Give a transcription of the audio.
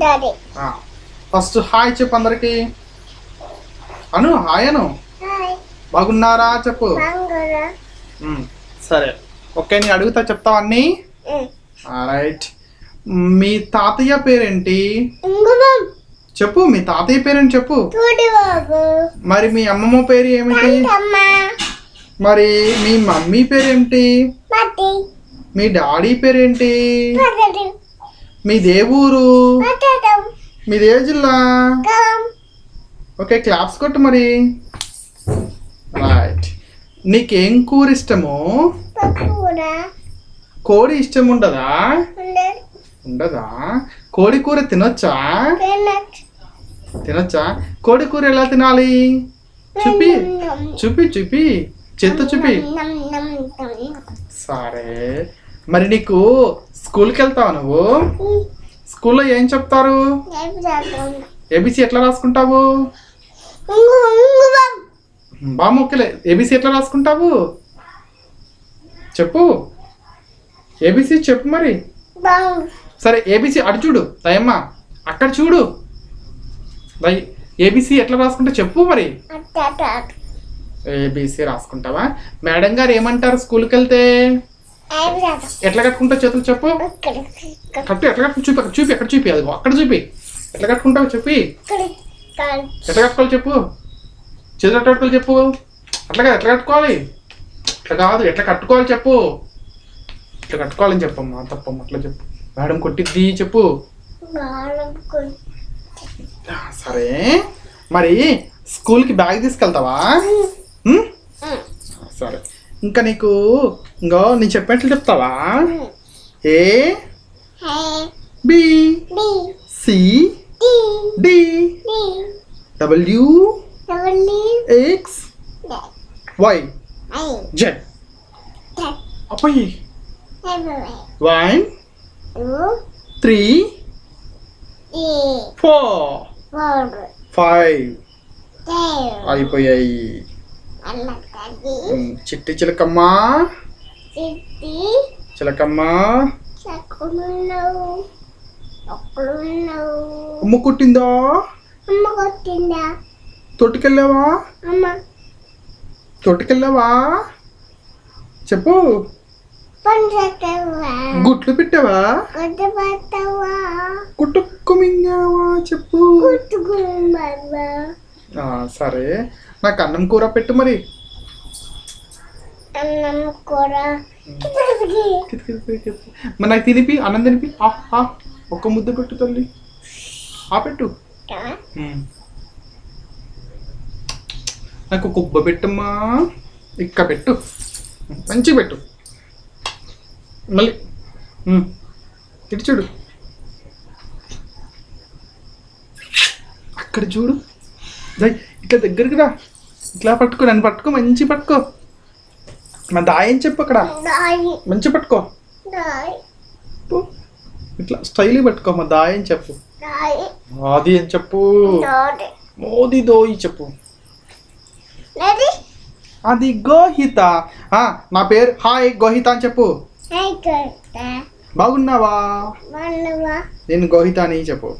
Daddy first hi చెప్పు అందరికి. అను hi అను. Hi బాగున్నారా చెప్పు. బాగున్నారా. సరే ఓకే, నేను అడుగుతా చెప్తావు అన్నీ. రైట్. మీ తాతయ్య పేరేంటి చెప్పు. మీ తాతయ్య పేరేంటి చెప్పు. మరి మీ అమ్మమ్మ పేరు ఏమిటి? మరి మీ మమ్మీ పేరేంటి? మీ డాడీ పేరేంటి? మీ దేవురు? మీ ఏ జిల్లా? ఓకే క్లాప్స్ కొట్టు మరి. రైట్. నీకేం కూర ఇష్టము? కోడి ఇష్టం ఉండదా? ఉండదా? కోడి కూర తినొచ్చా? తినొచ్చా? కోడి కూర ఎలా తినాలి? చూపి చూపి చూపి చేత్తో చూపి. సరే మరి నీకు స్కూల్కి వెళ్తావా నువ్వు? స్కూల్లో ఏం చెప్తారు? ఏబిసి ఎట్లా రాసుకుంటావు? బాగా మొక్కలే. ఏబిసి ఎట్లా రాసుకుంటావు చెప్పు. ఏబిసి చెప్పు మరి. సరే ఏబిసి అటు చూడు దయమ్మ, అక్కడ చూడు. ఏబిసి ఎట్లా రాసుకుంటా చెప్పు మరి. ఏబిసి రాసుకుంటావా? మేడం గారు ఏమంటారు స్కూల్కి వెళ్తే? ఎట్లా కట్టుకుంటావు చేతులు చెప్పు. కట్టు ఎట్లా కట్టు చూపి. అక్కడ చూపి, అక్కడ చూపి. అది అక్కడ చూపి. ఎట్లా కట్టుకుంటావు చెప్పి. ఎట్లా కట్టుకోవాలి చెప్పు. చేతులు ఎట్లా కట్టుకోవాలి చెప్పు. అట్లా కాదు, ఎట్లా కట్టుకోవాలి. అట్లా కాదు, ఎట్లా కట్టుకోవాలి చెప్పు. ఇట్లా కట్టుకోవాలని చెప్పమ్మా. తప్పమ్మా అట్లా చెప్పు. మేడం కొట్టిద్ది చెప్పు. సరే మరి స్కూల్కి బ్యాగ్ తీసుకెళ్తావా? సరే ఇంకా నీకు ఇంకో నేను చెప్పినట్లు చెప్తావా? A B C D W X Y Z. అప్పయ్యి 1 3 4 5 అయిపోయాయి. చిట్టి చిలకమ్మ చిలకమ్మ అమ్మ కొట్టిందా? తోటికెళ్ళావా? తోటికెళ్ళావా చెప్పు. గుట్లు పెట్టావా? గుట్టుకు మింగావా చెప్పు. సరే నాకు అన్నం కూర పెట్టు మరి. మరి నాకు తినిపి, అన్నం తినిపి. ఒక్క ముద్ద పెట్టు తల్లి. పెట్టు. నాకు కుబ్బ పెట్టమ్మా. ఇక్క పెట్టు, మంచిగా పెట్టు. మళ్ళీ ఇటు చూడు, అక్కడ చూడు. ఇట్లా దగ్గరికి రా. ఇట్లా పట్టుకో, నన్ను పట్టుకో, మంచి పట్టుకో. మా దాయం చెప్పు. అక్కడ మంచి పట్టుకో. ఇట్లా స్టైల్ పట్టుకో. మా దాయం చెప్పు. అది అని చెప్పు. మోదీ దోయి చెప్పు. అది గోహిత. నా పేరు హాయ్ గోహిత అని చెప్పు. బాగున్నావా? నేను గోహిత అని చెప్పు.